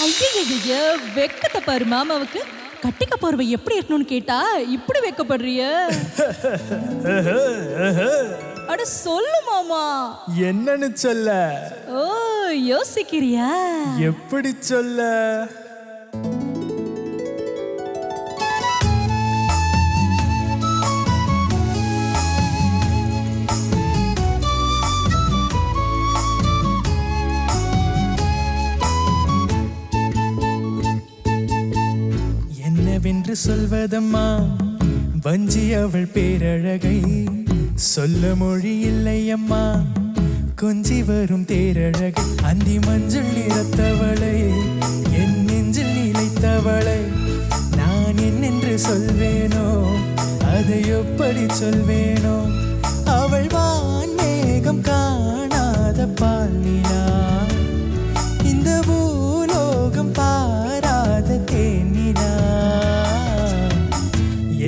ஐயய்யய்ய வெக்கத்தை பாரு மாமாவுக்கு. கட்டிக்க போறவ எப்படி இருக்கணும்னு கேட்டா இப்படி வெக்கப்படுறிய? அட சொல்லு மாமா. என்னன்னு சொல்ல? ஓ யோசிக்கிறியா? எப்படி சொல்ல? என்னவென்று சொல்வதம்மா வஞ்சி அவள் பேரழகை, சொல்ல மொழி இல்லை அம்மா கொஞ்சி வரும் தேரழகை. அந்தி மஞ்சள் நிறத்தவளை, என் நெஞ்சில் நிலைத்தவளை, நான் என்னென்று சொல்வேனோ அதை எப்படி சொல்வேனோ? அவள் வான் மேகம் காணாத பால்நிலா, இந்த பூலோகம் பாராத தேனிலா.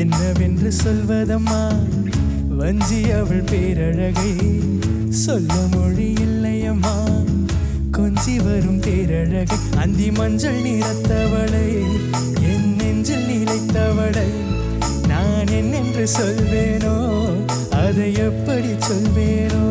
என்னவென்று சொல்வதம்மா வஞ்சி அவள் பேரழகை, சொல்ல மொழி இல்லையம்மா கொஞ்சி வரும் தேரழகை. அந்தி மஞ்சள் நிறத்தவளை, என் நெஞ்சில் நிலைத்தவளை, நான் என்னென்று சொல்வேனோ அதை எப்படி சொல்வேனோ?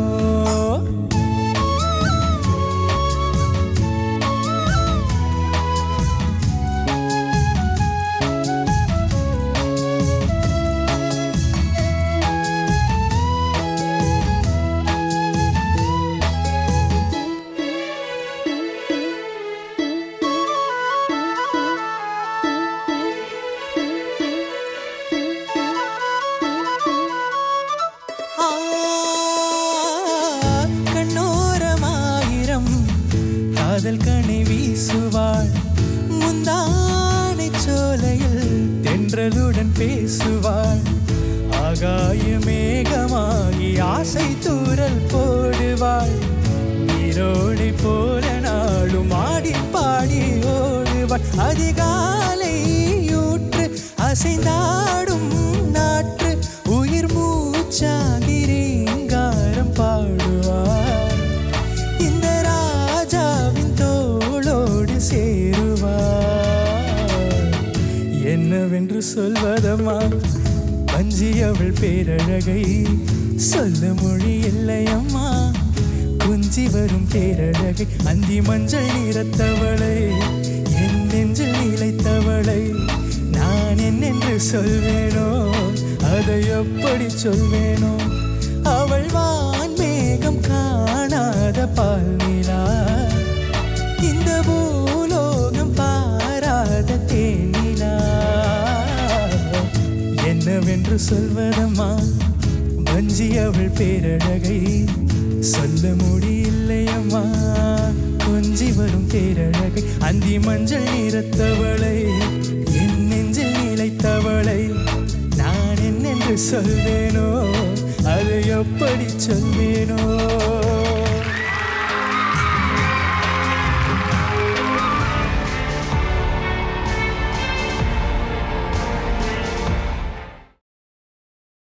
காதல் கனை வீசுவாள், முந்தானை சோலையில் தென்றலுடன் பேசுவாள், ஆகாய மேகமாகி ஆசை தூரல் போடுவாள், நீரோடை போல நாளும் ஆடி பாடி ஓடுவாள், அதிகாலை ஊற்று அசைந்தாடும் நாற்று உயிர் மூச்சாகி ரீங்காரம் பாடுவாள், என்னவென்று சொல்வதம்மா வஞ்சி அவள் பேரழகை, சொல்ல மொழி இல்லையம்மா குஞ்சி வரும் தேரழகை. அந்தி மஞ்சள் நிறத்தவளை, என் நெஞ்சில் நிலைத்தவளை, நான் என்னென்று சொல்வேனோ அதை எப்படி சொல்வேனோ? அவள் வான் மேகம் காணாத பால்நிலா, இந்த பூலோகம் பாராத தேனிலா. என்னவென்று சொல்வதம்மா வஞ்சி அவள் பேரழகை, சொல்ல முடியில்லையம்மா கொஞ்சி வரும் தேரழகை. அந்தி மஞ்சள் நிறத்தவளை, என் நெஞ்சில் நிலைத்தவளை, நான் என்னென்று சொல்வேனோ அதை எப்படி சொல்வேனோ?